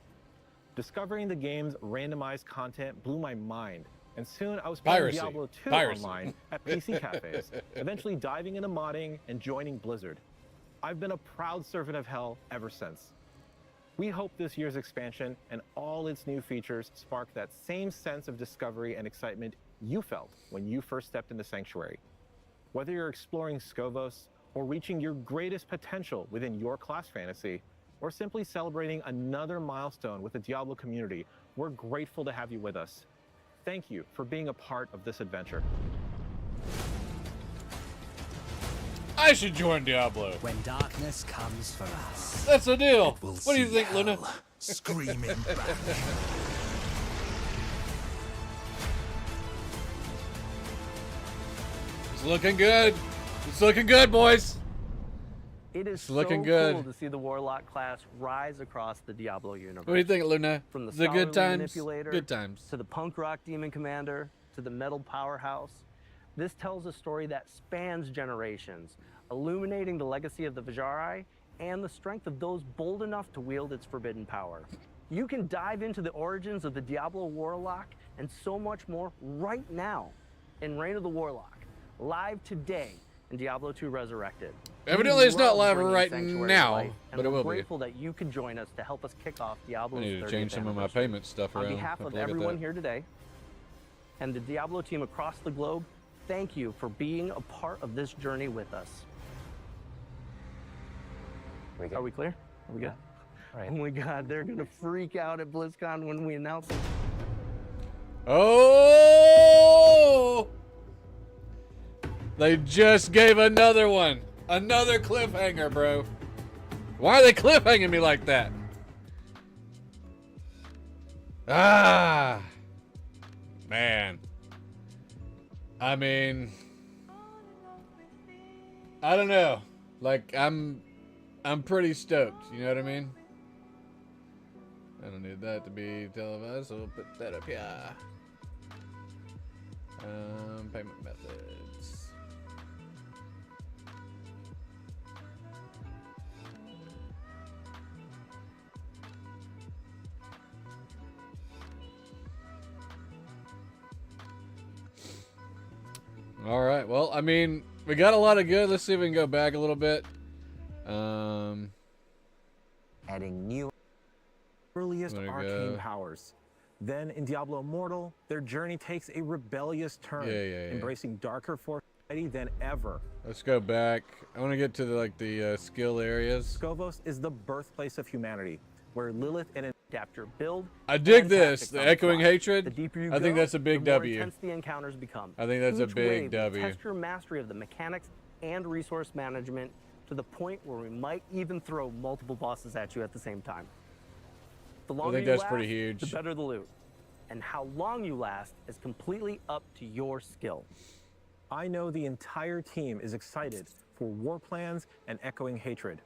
Discovering the game's randomized content blew my mind, and soon I was playing Diablo 2 online at PC cafes, eventually diving into modding and joining Blizzard. I've been a proud servant of hell ever since. We hope this year's expansion and all its new features spark that same sense of discovery and excitement you felt when you first stepped into Sanctuary. Whether you're exploring Scovos, or reaching your greatest potential within your class fantasy, or simply celebrating another milestone with the Diablo community, we're grateful to have you with us. Thank you for being a part of this adventure. I should join Diablo. When darkness comes for us, that's the deal. What do you think, Luna? Screaming back. It's looking good. It's looking good, boys. It is It's looking so good. cool to see the Warlock class rise across the Diablo universe. What do you think, Luna? From the The good scholarly times? manipulator Good times. to the punk rock demon commander to the metal powerhouse, this tells a story that spans generations, illuminating the legacy of the Vajari and the strength of those bold enough to wield its forbidden power. You can dive into the origins of the Diablo Warlock and so much more right now. in Reign of the Warlock, live today in Diablo 2 Resurrected. Evidently, it's not We love live bringing right Sanctuary to now, life, but and it we're will be. grateful that you could join us to help us kick off I Diablo's need to 30th change some of my anniversary. payment stuff around. On behalf Have of to look at everyone that. here today and the Diablo team across the globe, thank you for being a part of this journey with us. Are we clear? Are we good? All right. Oh my God, they're gonna freak out at BlizzCon when we announce it. Oh! They just gave another one. Another cliffhanger, bro. Why are they cliffhanging me like that? Ah! Man. I mean, I don't know. Like, I'm pretty stoked. You know what I mean? I don't need that to be televised, so we'll put that up here. Payment methods. All right. Well, I mean, we got a lot of good. Let's see if we can go back a little bit. Adding new earliest There you arcane go. powers. Then in Diablo Immortal, their journey takes a rebellious turn, Yeah. embracing darker force than ever. Let's go back. I want to get to the skill areas. Skavos is the birthplace of humanity, where Lilith and Adapter build. I dig and this. tactics The on echoing fly. hatred. The deeper you I think go, that's a big the more W. intense the encounters become. I think that's a Each big wave will W. Test your mastery of the mechanics and resource management to the point where we might even throw multiple bosses at you at the same time. The longer think you that's last, pretty huge. the better the loot. And how long you last is completely up to your skill. I know the entire team is excited for War Plans and Echoing Hatred.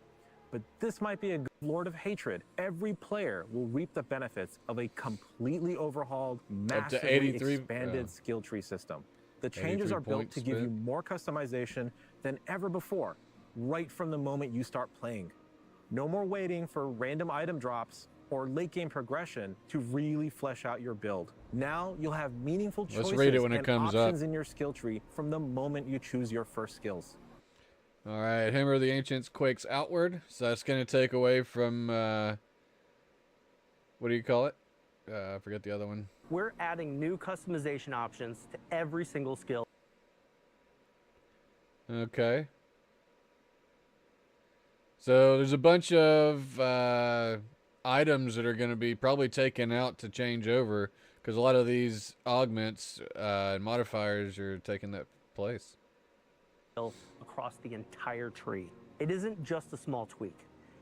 But this might be a good Lord of Hatred. Every player will reap the benefits of a completely overhauled, Up to massively 83 expanded skill tree system. The changes 83 are built points to give you spent. more customization than ever before, right from the moment you start playing. No more waiting for random item drops or late game progression to really flesh out your build. Now you'll have meaningful Let's choices read it when it and comes up. options in your skill tree from the moment you choose your first skills. All right, Hammer of the Ancients quakes outward, so that's going to take away from, what do you call it? I forget the other one. We're adding new customization options to every single skill. Okay. So there's a bunch of items that are going to be probably taken out to change over, because a lot of these augments and modifiers are taking that place. Across the entire tree. It isn't just a small tweak.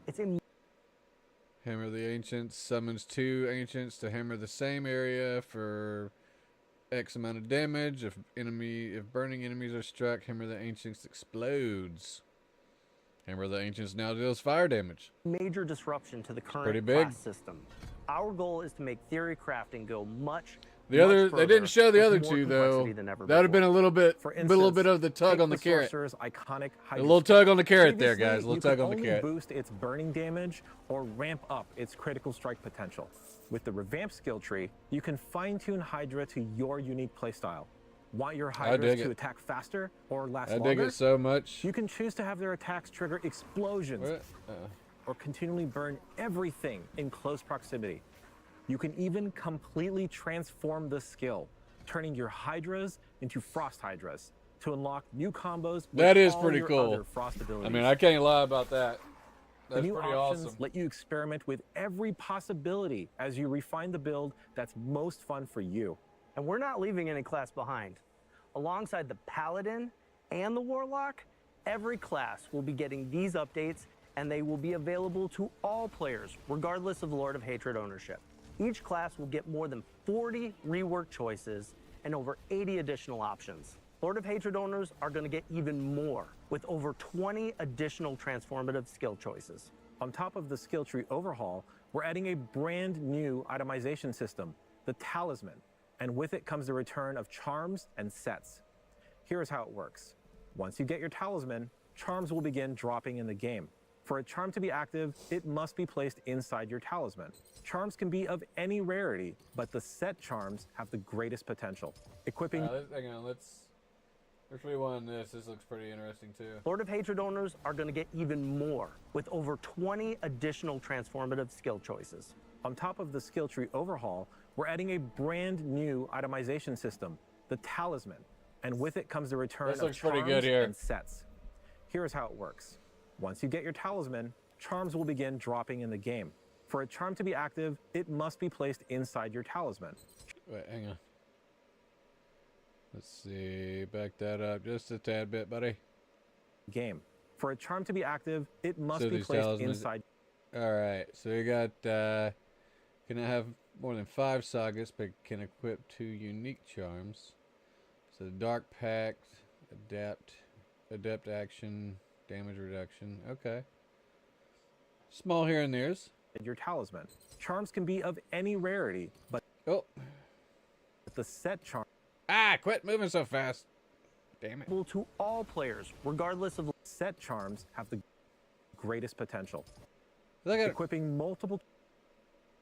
It's a Hammer of the Ancients summons 2 Ancients to hammer the same area for X amount of damage. If burning enemies are struck, Hammer of the Ancients explodes. Hammer of the Ancients now deals fire damage. major disruption to the current pretty big. class system. Our goal is to make theory crafting go much They didn't further show the with other more 2 though. complexity than ever That would have been a little bit, For a little bit instance, of the tug take on the carrot. sorcerer's iconic A little tug on the carrot there, Previously, guys. A little you tug could on the only carrot. boost its burning damage or ramp up its critical strike potential. With the revamped skill tree, you can fine-tune Hydra to your unique playstyle. Want your Hydras dig to it. attack faster or last I longer? dig it so much. You can choose to have their attacks trigger explosions What? or continually burn everything in close proximity. You can even completely transform the skill, turning your Hydras into Frost Hydras to unlock new combos with That is all pretty your cool. other Frost abilities. I mean, I can't lie about that. The That's new pretty options awesome. let you experiment with every possibility as you refine the build that's most fun for you. And we're not leaving any class behind. Alongside the Paladin and the Warlock, every class will be getting these updates, and they will be available to all players, regardless of Lord of Hatred ownership. Each class will get more than 40 rework choices and over 80 additional options. Lord of Hatred owners are going to get even more, with over 20 additional transformative skill choices. On top of the skill tree overhaul, we're adding a brand new itemization system, the Talisman, and with it comes the return of charms and sets. Here's how it works. Once you get your Talisman, charms will begin dropping in the game. For a charm to be active, it must be placed inside your talisman. Charms can be of any rarity, but the set charms have the greatest potential. Equipping... Hang on, let's rewind this. This looks pretty interesting too. Lord of Hatred owners are going to get even more with over 20 additional transformative skill choices. On top of the skill tree overhaul, we're adding a brand new itemization system, the Talisman, and with it comes the return of charms and sets. Here's how it works. Once you get your Talisman, charms will begin dropping in the game. For a charm to be active, it must be placed inside your Talisman. Wait, hang on. Let's see, back that up just a tad bit, buddy. Game. For a charm to be active, it must be placed inside. All right, so you got, can I have more than 5 sagas, but can equip 2 unique charms. So Dark Pact, Adept Action, Damage Reduction. Okay. Small here and there's. Your Talisman. Charms can be of any rarity, but the set charm. Ah, quit moving so fast. Damn it. To all players, regardless of... Set charms have the greatest potential. Equipping multiple...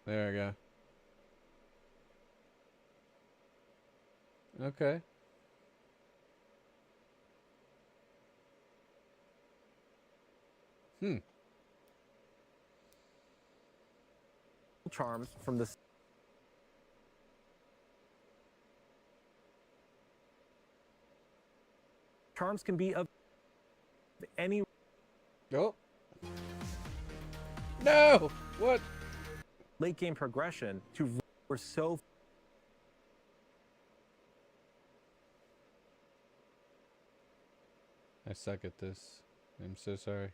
There we go. Okay. Charms from the... Charms can be of any... Oh. No! What? Late game progression to... We're so... I suck at this. I'm so sorry.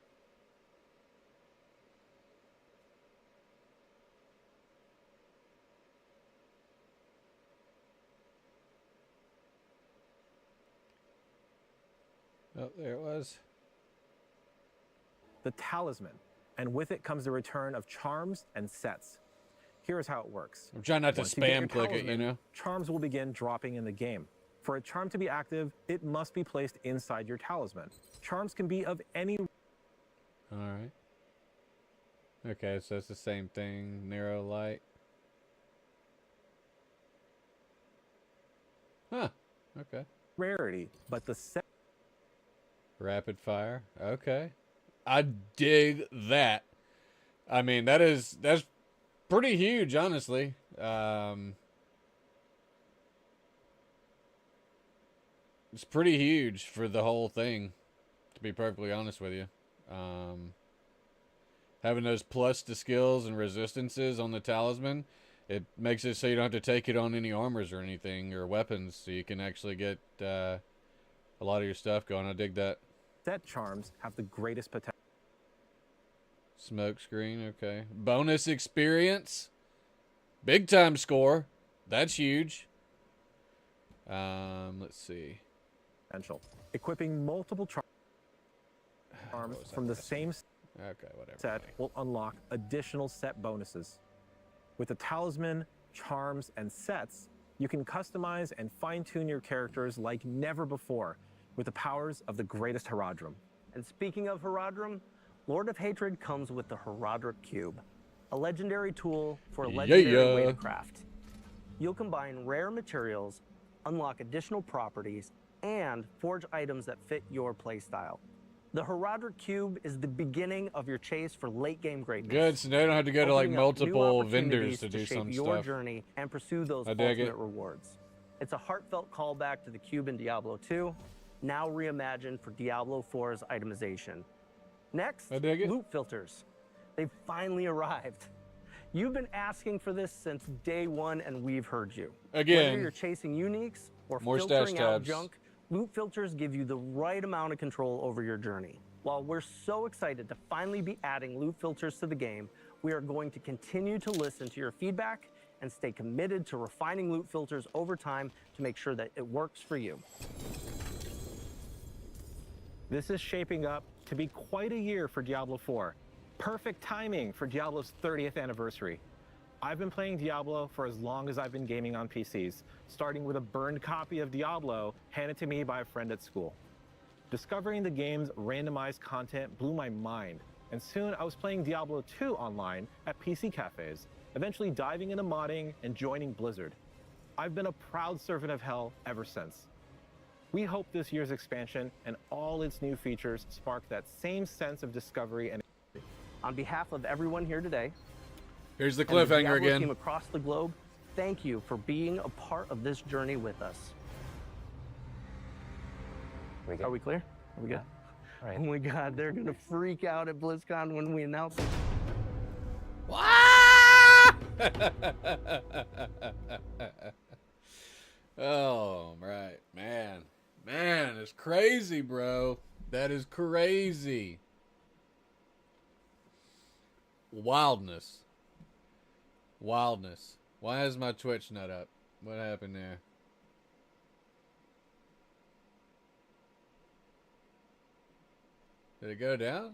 Oh, there it was. The Talisman, and with it comes the return of charms and sets. Here's how it works. I'm trying not to spam click it, you know? Charms will begin dropping in the game. For a charm to be active, it must be placed inside your Talisman. Charms can be of any... Alright. Okay, so it's the same thing. Narrow light. Huh. Okay. Rarity, but the set... Rapid fire. Okay. I dig that. I mean, that's pretty huge, honestly. It's pretty huge for the whole thing, to be perfectly honest with you. Having those plus to skills and resistances on the Talisman, it makes it so you don't have to take it on any armors or anything or weapons, so you can actually get a lot of your stuff going. I dig that. Set charms have the greatest potential. Smoke screen, okay. Bonus experience. Big time score. That's huge. Let's see. Potential. Equipping multiple charms from the same set will unlock additional set bonuses. With the Talisman, charms, and sets, you can customize and fine-tune your characters like never before with the powers of the greatest Herodrum. And speaking of Herodrum, Lord of Hatred comes with the Herodric Cube, a legendary tool for a legendary way to craft. You'll combine rare materials, unlock additional properties, and forge items that fit your playstyle. The Herodric Cube is the beginning of your chase for late game greatness. Good, so now you don't have to go to like multiple vendors to do some your stuff. Journey and pursue those ultimate rewards. It's a heartfelt callback to the Cube in Diablo 2, now reimagined for Diablo 4's itemization. Next, loot filters. They've finally arrived. You've been asking for this since day one, and we've heard you. Again, whether you're chasing uniques or more filtering out tabs. junk, loot filters give you the right amount of control over your journey. While we're so excited to finally be adding loot filters to the game, we are going to continue to listen to your feedback and stay committed to refining loot filters over time to make sure that it works for you. This is shaping up to be quite a year for Diablo 4. Perfect timing for Diablo's 30th anniversary. I've been playing Diablo for as long as I've been gaming on PCs, starting with a burned copy of Diablo handed to me by a friend at school. Discovering the game's randomized content blew my mind, and soon I was playing Diablo 2 online at PC cafes, eventually diving into modding and joining Blizzard. I've been a proud servant of hell ever since. We hope this year's expansion and all its new features spark that same sense of discovery and... On behalf of everyone here today, here's the and cliffhanger Diablo again. team across the globe, thank you for being a part of this journey with us. Are we clear? Are we good? All right. Oh my God, they're gonna freak out at BlizzCon when we announce it. Oh, right. Man, it's crazy, bro. That is crazy. Wildness. Why is my Twitch not up? What happened there? Did it go down?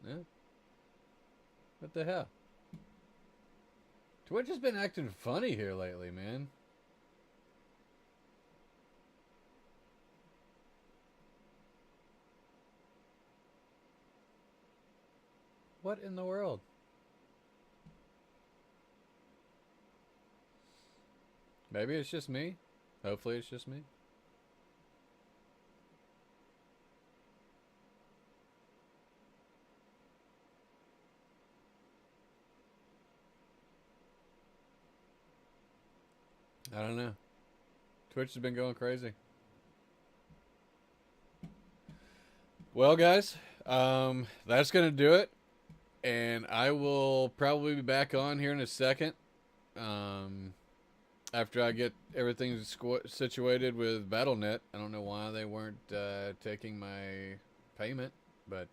No. What the hell? Twitch has been acting funny here lately, man. What in the world? Maybe it's just me. Hopefully it's just me. I don't know. Twitch has been going crazy. Well, guys, that's going to do it. And I will probably be back on here in a second. After I get everything situated with BattleNet. I don't know why they weren't taking my payment. But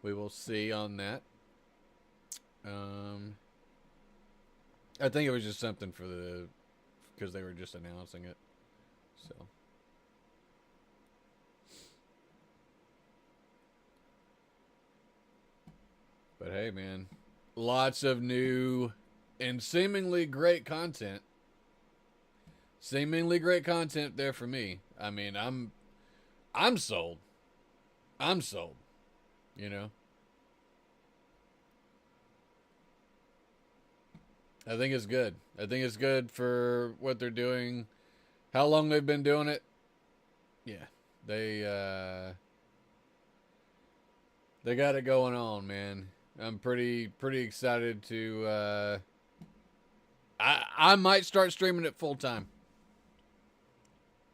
we will see on that. I think it was just something for because they were just announcing it. So. But hey, man, lots of new and seemingly great content. Seemingly great content there for me. I mean, I'm sold. I'm sold. You know? I think it's good. I think it's good for what they're doing. How long they've been doing it. Yeah. They got it going on, man. I'm pretty excited to I might start streaming it full time.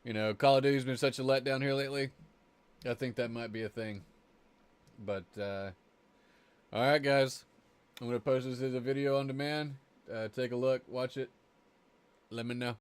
You know, Call of Duty's been such a letdown here lately. I think that might be a thing. But alright, guys. I'm gonna post this as a video on demand. Take a look, watch it. Let me know.